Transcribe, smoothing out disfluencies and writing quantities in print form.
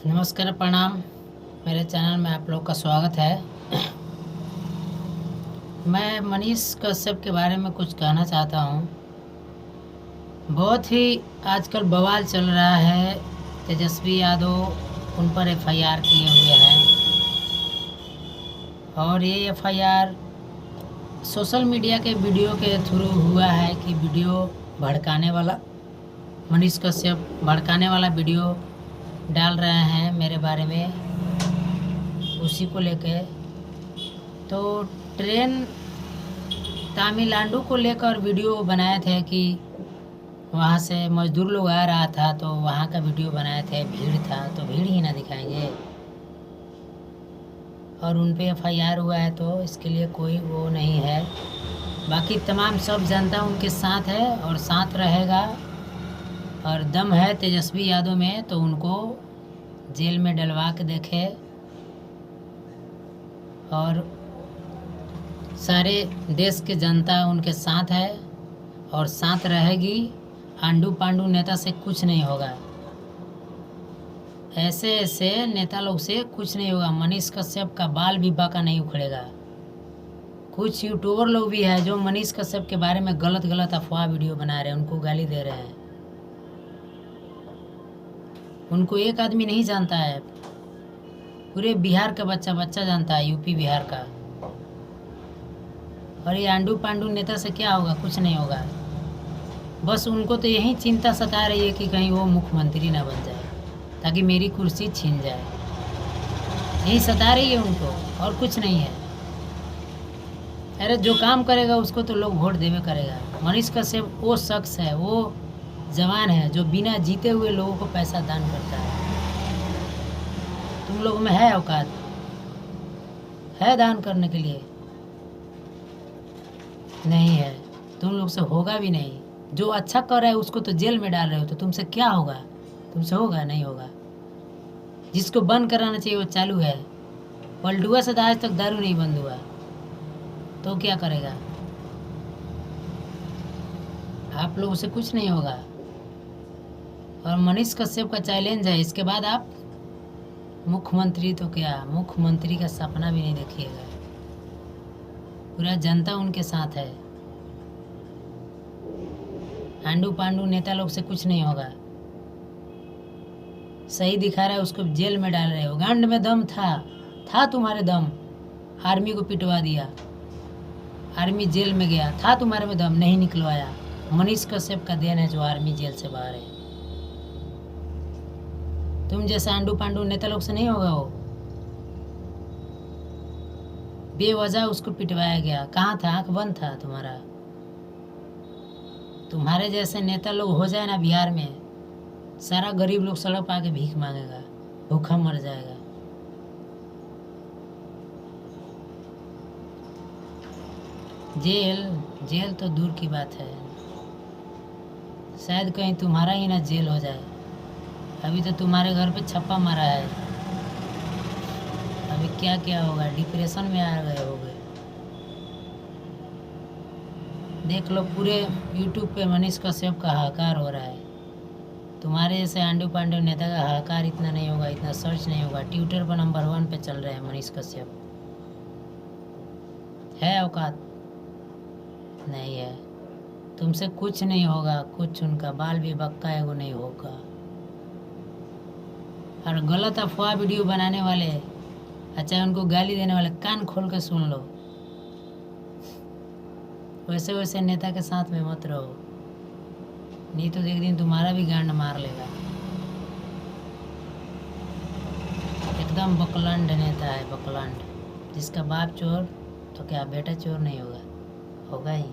नमस्कार, प्रणाम। मेरे चैनल में आप लोग का स्वागत है। मैं मनीष कश्यप के बारे में कुछ कहना चाहता हूँ। बहुत ही आजकल बवाल चल रहा है। तेजस्वी यादव उन पर एफआईआर किए हुए हैं और ये एफआईआर सोशल मीडिया के वीडियो के थ्रू हुआ है कि वीडियो भड़काने वाला मनीष कश्यप भड़काने वाला वीडियो डाल रहे हैं मेरे बारे में, उसी को लेके। तो ट्रेन तमिलनाडु को लेकर वीडियो बनाए थे कि वहाँ से मजदूर लोग आ रहा था, तो वहाँ का वीडियो बनाए थे। भीड़ था तो भीड़ ही ना दिखाएंगे, और उन पे एफआईआर हुआ है, तो इसके लिए कोई वो नहीं है। बाकी तमाम सब जनता उनके साथ है और साथ रहेगा, और दम है तेजस्वी यादव में तो उनको जेल में डलवा के देखे। और सारे देश के जनता उनके साथ है और साथ रहेगी। आंडू पांडू नेता से कुछ नहीं होगा, ऐसे ऐसे नेता लोग से कुछ नहीं होगा। मनीष कश्यप का बाल भी बाका नहीं उखड़ेगा। कुछ यूट्यूबर लोग भी है जो मनीष कश्यप के बारे में गलत अफवाह वीडियो बना रहे हैं, उनको गाली दे रहे हैं। उनको एक आदमी नहीं जानता है, पूरे बिहार का बच्चा जानता है, यूपी बिहार का। और ये आंडू पांडू नेता से क्या होगा? कुछ नहीं होगा। बस उनको तो यही चिंता सता रही है कि कहीं वो मुख्यमंत्री ना बन जाए, ताकि मेरी कुर्सी छीन जाए। यही सता रही है उनको, और कुछ नहीं है। अरे जो काम करेगा उसको तो लोग वोट देवे करेगा। मनीष कश्यप वो शख्स है, वो जवान है जो बिना जीते हुए लोगों को पैसा दान करता है। तुम लोगों में है औकात? है दान करने के लिए? नहीं है। तुम लोग से होगा भी नहीं। जो अच्छा कर रहा है उसको तो जेल में डाल रहे हो, तो तुमसे क्या होगा? तुमसे होगा? नहीं होगा। जिसको बंद कराना चाहिए वो चालू है। पलटुआ से तो आज तक दारू नहीं बंद हुआ, तो क्या करेगा? आप लोगों से कुछ नहीं होगा। और मनीष कश्यप का चैलेंज है, इसके बाद आप मुख्यमंत्री तो क्या, मुख्यमंत्री का सपना भी नहीं देखिएगा। पूरा जनता उनके साथ है। आंडू पांडू नेता लोग से कुछ नहीं होगा। सही दिखा रहा है उसको जेल में डाल रहे हो। गांड में दम था तुम्हारे दम, आर्मी को पिटवा दिया, आर्मी जेल में गया। था तुम्हारे में दम, नहीं निकलवाया। मनीष कश्यप का देन है जो आर्मी जेल से बाहर है। तुम जैसा आंडू पांडू नेता लोग से नहीं होगा। वो बेवजह उसको पिटवाया गया। कहाँ था? आंख बंद था तुम्हारा। तुम्हारे जैसे नेता लोग हो जाए ना बिहार में, सारा गरीब लोग सड़क आके भीख मांगेगा, भूखा मर जाएगा। जेल तो दूर की बात है, शायद कहीं तुम्हारा ही ना जेल हो जाए। अभी तो तुम्हारे घर पे छप्पा मारा है। अभी क्या क्या होगा? डिप्रेशन में आ गए होगे। देख लो, पूरे यूट्यूब पे मनीष कश्यप का हाहाकार हो रहा है। तुम्हारे जैसे आंडू पांडू नेता का हाहाकार इतना नहीं होगा, इतना सर्च नहीं होगा। ट्विटर पर नंबर 1 पे चल रहे हैं मनीष कश्यप। है औकात? नहीं है। तुमसे कुछ नहीं होगा, कुछ। उनका बाल भी बक्का एगो नहीं होगा। और गलत अफवाह वीडियो बनाने वाले, अच्छा उनको गाली देने वाले, कान खोल के सुन लो। वैसे वैसे नेता के साथ में मत रहो, नहीं तो एक दिन तुम्हारा भी गांड मार लेगा। एकदम बकलंड नेता है, बकलंड। जिसका बाप चोर तो क्या बेटा चोर नहीं होगा? होगा ही।